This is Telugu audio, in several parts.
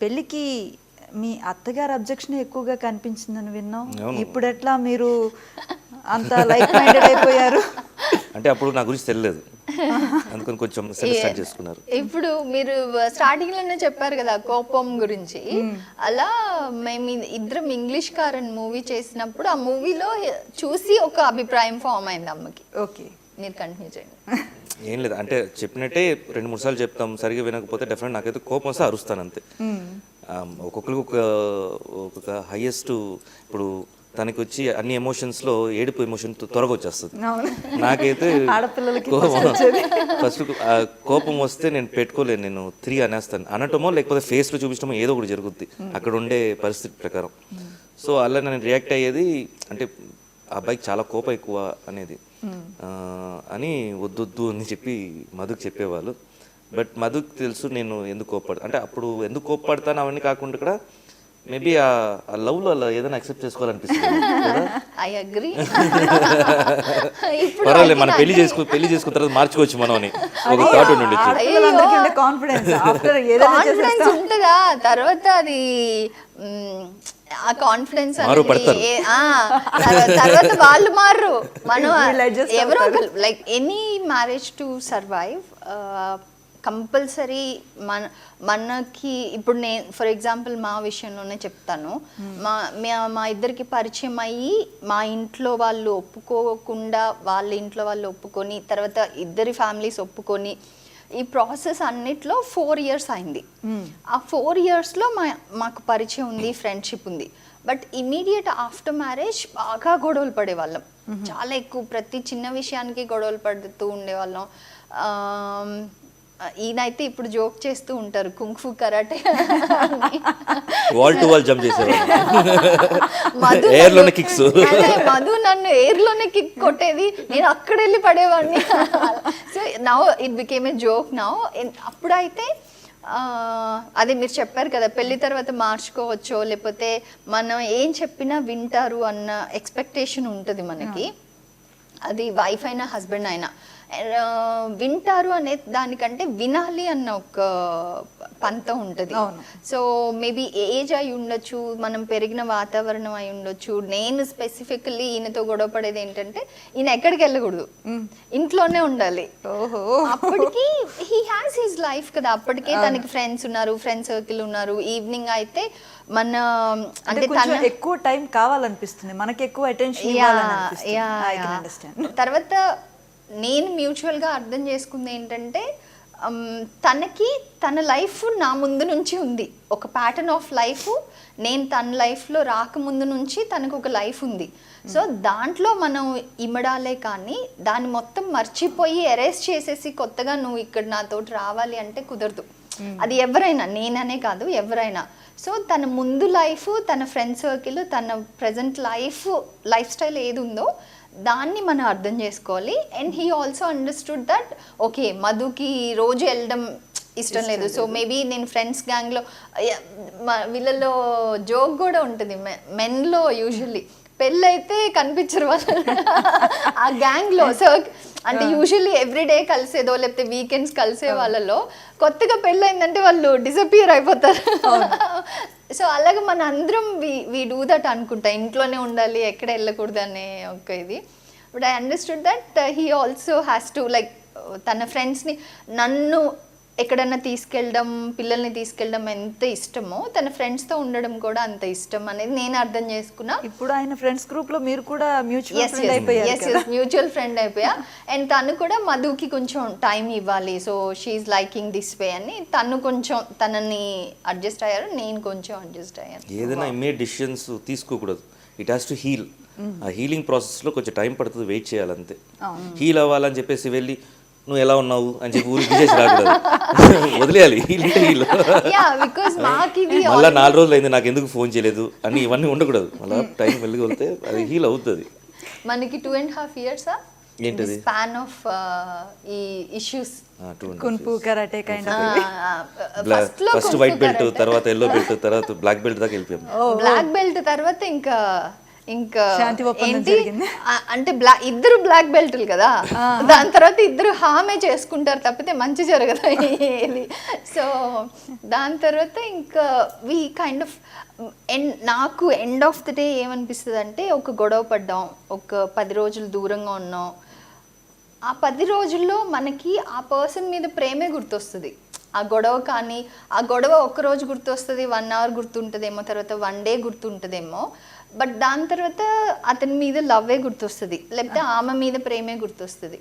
పెళ్ళికి మీ అత్తగారు అబ్జెక్షన్ ఎక్కువగా కనిపించిందని విన్నాం. అవును. ఇప్పుడు ఎట్లా మీరు అంత లైక్ మైండెడ్ అయిపోయారు? అంటే అప్పుడు నా గురించి తెలియలేదు, అందుకని కొంచెం స్టార్ట్ చేసుకున్నారు. ఇప్పుడు మీరు స్టార్టింగ్ లోనే చెప్పారు కదా కోపం గురించి, అలా మేము ఇద్దరం ఇంగ్లీష్ కారన్ మూవీ చేసినప్పుడు ఆ మూవీలో చూసి ఒక అభిప్రాయం ఫామ్ అయింది అమ్మకి. ఓకే, మీరు కంటిన్యూ చేయండి. ఏం లేదు, అంటే చెప్పినట్టే 2-3 సార్లు చెప్తాం, సరిగా వినకపోతే డెఫినెట్ నాకైతే కోపం వస్తే అరుస్తాను అంతే. ఒక్కొక్కరికి ఒక్కొక్క హైయెస్ట్, ఇప్పుడు తనకి వచ్చి అన్ని ఎమోషన్స్లో ఏడుపు ఎమోషన్ త్వరగా వచ్చేస్తుంది. నాకైతే ఫస్ట్ కోపం వస్తే నేను పెట్టుకోలేను, నేను 3 అనేస్తాను. అనటమో లేకపోతే ఫేస్లో చూపించడమో ఏదో ఒకటి జరుగుద్ది అక్కడ ఉండే పరిస్థితి ప్రకారం. సో అలా నేను రియాక్ట్ అయ్యేది, అంటే ఆ అబ్బాయికి చాలా కోపం ఎక్కువ అనేది అని వద్దొద్దు అని చెప్పి మధుకి చెప్పేవాళ్ళు. బట్ మధుకి తెలుసు నేను ఎందుకు కోప్పడతా, అంటే అప్పుడు ఎందుకు కోప్పడతాను అవన్నీ కాకుండా కూడా మేబీ ఆ లవ్లో అలా ఏదైనా యాక్సెప్ట్ చేసుకోవాలనిపిస్తుంది. I agree. పర్వాలేదు, మనం పెళ్లి చేసుకున్న తర్వాత మార్చుకోవచ్చు మనం అని ఒక థాట్ ఉండి కాన్ఫిడెన్స్ ఉంటుందా తర్వాత అది ఆ కాన్ఫిడెన్స్ తర్వాత వాళ్ళు మారు, మనం ఎవరో like any marriage to survive compulsory మనకి ఇప్పుడు నేను ఫర్ ఎగ్జాంపుల్ మా విషయంలోనే చెప్తాను. మా ఇద్దరికి పరిచయం అయ్యి మా ఇంట్లో వాళ్ళు ఒప్పుకోకుండా వాళ్ళ ఇంట్లో వాళ్ళు ఒప్పుకొని తర్వాత ఇద్దరి ఫ్యామిలీస్ ఒప్పుకొని ఈ ప్రాసెస్ అన్నిట్లో 4 years అయింది. ఆ 4 yearsలో మాకు పరిచయం ఉంది, ఫ్రెండ్షిప్ ఉంది. బట్ ఇమీడియట్ ఆఫ్టర్ మ్యారేజ్ బాగా గొడవలు పడేవాళ్ళం, చాలా ఎక్కువ, ప్రతి చిన్న విషయానికి గొడవలు పడుతూ ఉండేవాళ్ళం. ఈయనైతే ఇప్పుడు జోక్ చేస్తూ ఉంటారు kung fu karate wall to wall jump చేసేవాళ్ళు, మధు నన్ను ఎయిర్ లోనే కిక్ కొట్టేది, నేను అక్కడ వెళ్ళి పడేవాడిని. So now it became a joke now. అప్పుడైతే అదే మీరు చెప్పారు కదా పెళ్లి తర్వాత మార్చుకోవచ్చో లేకపోతే మనం ఏం చెప్పినా వింటారు అన్న ఎక్స్పెక్టేషన్ ఉంటుంది మనకి. అది వైఫ్ అయినా హస్బెండ్ అయినా వింటారు అనే దానికంటే వినాలి అన్న ఒక పంతం ఉంటుంది. సో మేబీ ఏజ్ అయి ఉండొచ్చు, మనం పెరిగిన వాతావరణం అయి ఉండొచ్చు. నేను స్పెసిఫికల్లీ ఈయనతో గొడవ పడేది ఏంటంటే ఈయన ఎక్కడికి వెళ్ళకూడదు, ఇంట్లోనే ఉండాలి. అప్పటికి హీ హ్యాస్ హిస్ లైఫ్ కదా, అప్పటికే తనకి ఫ్రెండ్స్ ఉన్నారు, ఫ్రెండ్ సర్కిల్ ఉన్నారు. ఈవినింగ్ అయితే మన అంటే ఎక్కువ టైం కావాలనిపిస్తుంది, మనకి ఎక్కువ అటెన్షన్. తర్వాత నేను మ్యూచువల్గా అర్థం చేసుకుంది ఏంటంటే తనకి తన లైఫ్ నా ముందు నుంచి ఉంది, ఒక ప్యాటర్న్ ఆఫ్ లైఫ్. నేను తన లైఫ్లో రాకముందు నుంచి తనకు ఒక లైఫ్ ఉంది. సో దాంట్లో మనం ఇమడాలే కానీ దాన్ని మొత్తం మర్చిపోయి ఎరేస్ చేసేసి కొత్తగా నువ్వు ఇక్కడ నాతోటి రావాలి అంటే కుదరదు. అది ఎవరైనా, నేననే కాదు ఎవరైనా. సో తన ముందు లైఫ్, తన ఫ్రెండ్ సర్కిల్, తన ప్రజెంట్ లైఫ్ స్టైల్ ఏది ఉందో దాన్ని మనం అర్థం చేసుకోవాలి. And he also understood that okay మధుకి రోజు వెళ్ళడం ఇష్టం లేదు. సో మేబీ నేను ఫ్రెండ్స్ గ్యాంగ్లో వీళ్ళలో జోక్ కూడా ఉంటుంది మెన్లో, యూజువల్లీ పెళ్ళైతే కనిపించరు వాళ్ళు ఆ గ్యాంగ్లో. సో అంటే యూజువల్లీ ఎవ్రీడే కలిసేదో లేకపోతే వీకెండ్స్ కలిసే వాళ్ళలో కొత్తగా పెళ్ళయిందంటే వాళ్ళు డిసపియర్ అయిపోతారు. సో అలాగే మన అందరం వి డూ దట్ అనుకుంటా, ఇంట్లోనే ఉండాలి, ఎక్కడ వెళ్ళకూడదు అనే ఒక ఇది. But I understood that he also has to like తన ఫ్రెండ్స్ని నన్ను ఎక్కడన్నా తీసుకెళ్ళడం, పిల్లల్ని తీసుకెళ్ళడం ఎంత ఇష్టమో తన ఫ్రెండ్స్తో ఉండడం కూడా అంత ఇష్టం అనేది నేను అర్థం చేసుకున్నా. ఇప్పుడు ఆయన ఫ్రెండ్స్ గ్రూప్లో మీరు కూడా మ్యూచువల్ ఫ్రెండ్ అయిపోయా. అండ్ తను కూడా మధుకి కొంచెం టైం ఇవ్వాలి, so she's liking this way అని తను కొంచెం తనని అడ్జస్ట్ అయ్యారు, నేను కొంచెం అడ్జస్ట్ అయ్యాను. ఏదైనా ఇమ్మీడియట్ డిసిషన్స్ తీసుకోకూడదు, ఇట్ హ్యాస్ టు హీల్. ఆ హీలింగ్ ప్రాసెస్లో కొంచెం టైం పడుతుంది, వెయిట్ చేయాలంతే. హీల్ అవ్వాలని చెప్పేసి వెళ్ళి నువ్వు ఎలా ఉన్నావు అని చెప్పి ఊరికి తీసేసి రాకూడదు, వదిలేయాలి. మళ్ళీ 4 రోజులు అయింది నాకు ఎందుకు ఫోన్ చేయలేదు అని ఇవన్నీ ఉండకూడదు, మళ్ళీ టైం వెళ్ళగలిగితే అది హీల్ అవుతుంది. మనకి 2.5 years ఏంటది స్పాన్ ఆఫ్ ఈ issues, kung fu karate kind of. First white belt, తర్వాత ఎల్లో బెల్ట్, తర్వాత బ్లాక్ బెల్ట్ దాకా వెళ్ళిపోయాం. బ్లాక్ బెల్ట్ తర్వాత ఇంకా ఇంకా శాంతి ఒప్పందం ఏంటి జరిగింది. అంటే ఇద్దరు బ్లాక్ బెల్ట్లు కదా, దాని తర్వాత ఇద్దరు హామే చేసుకుంటారు తప్పితే మంచి జరగదు ఏది. సో దాని తర్వాత ఇంకా వి కైండ్ ఆఫ్ నాకు ఎండ్ ఆఫ్ ద డే ఏమనిపిస్తుంది అంటే, ఒక గొడవ పడ్డాం, ఒక 10 రోజులు దూరంగా ఉన్నాం, ఆ 10 రోజుల్లో మనకి ఆ పర్సన్ మీద ప్రేమే గుర్తొస్తుంది. ఆ గొడవ కానీ, ఆ గొడవ ఒక్కరోజు గుర్తొస్తుంది, 1 అవర్ గుర్తుంటుందేమో, తర్వాత 1 డే గుర్తుంటుందేమో, బట్ దాని తర్వాత అతని మీద లవ్వే గుర్తొస్తుంది, లేకపోతే ఆమె మీద ప్రేమే గుర్తొస్తుంది.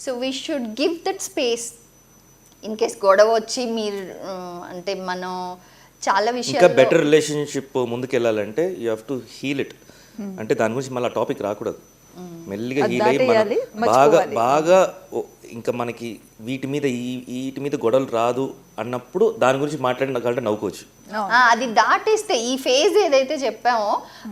So we should give that space. In case గొడవ వచ్చి మీరు అంటే మనం చాలా ఇంకా విషయాలు బెటర్ రిలేషన్షిప్ ముందుకెళ్ళాలంటే you have to heal it. అంటే దాని గురించి మళ్ళీ టాపిక్ రాకూడదు, మెల్లిగా అది హీల్ అయ్యి మనం దాటేయాలి, బాగా మర్చిపోవాలి. బాగా ఇంకా మనకి వీటి మీద గొడవలు రాదు అన్నప్పుడు దాని గురించి మాట్లాడినకంటే నవ్వుకోవచ్చు. అది దాటేస్తే ఈ ఫేజ్ ఏదైతే చెప్పామో,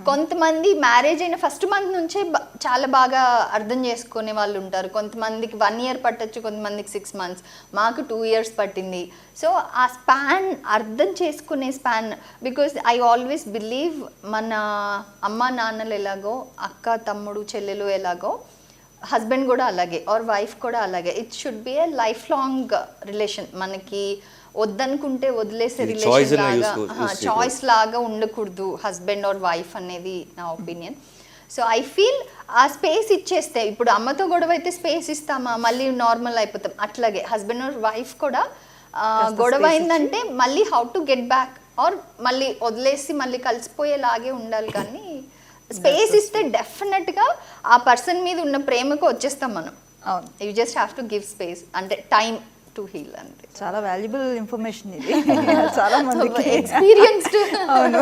కొంతమంది మ్యారేజ్ అయిన ఫస్ట్ మంత్ నుంచే చాలా బాగా అర్థం చేసుకునే వాళ్ళు ఉంటారు. కొంతమందికి 1 year పట్టచ్చు, కొంతమందికి 6 months, మాకు 2 years పట్టింది. సో ఆ స్పాన్, అర్థం చేసుకునే span, because I always believe మన అమ్మ నాన్నలు ఎలాగో, అక్క తమ్ముడు చెల్లెలు ఎలాగో, హస్బెండ్ కూడా అలాగే, ఆర్ వైఫ్ కూడా అలాగే. It should be A life long relation. మనకి వద్దనుకుంటే వదిలేసే ఇది రిలేషన్ choice అనే లాగా, use చాయిస్ లాగా ఉండకూడదు హస్బెండ్ ఆర్ వైఫ్ అనేది నా ఒపీనియన్. సో ఐ ఫీల్ ఆ స్పేస్ ఇచ్చేస్తే, ఇప్పుడు అమ్మతో గొడవ అయితే స్పేస్ ఇస్తామా, మళ్ళీ నార్మల్ అయిపోతాం. అట్లాగే హస్బెండ్ ఆర్ వైఫ్ కూడా గొడవ అయిందంటే మళ్ళీ how to get back, or మళ్ళీ వదిలేసి మళ్ళీ కలిసిపోయేలాగే ఉండాలి. కానీ స్పేస్ ఇస్తే డెఫినెట్గా ఆ పర్సన్ మీద ఉన్న ప్రేమకు వచ్చేస్తాం మనం. అవును, you just have to give space, అంటే టైం టు హీల్ అంతే. చాలా వాల్యుబుల్ ఇన్ఫర్మేషన్ ఇది. చాలా మందికి ఎక్స్పీరియన్స్డ్. అవును.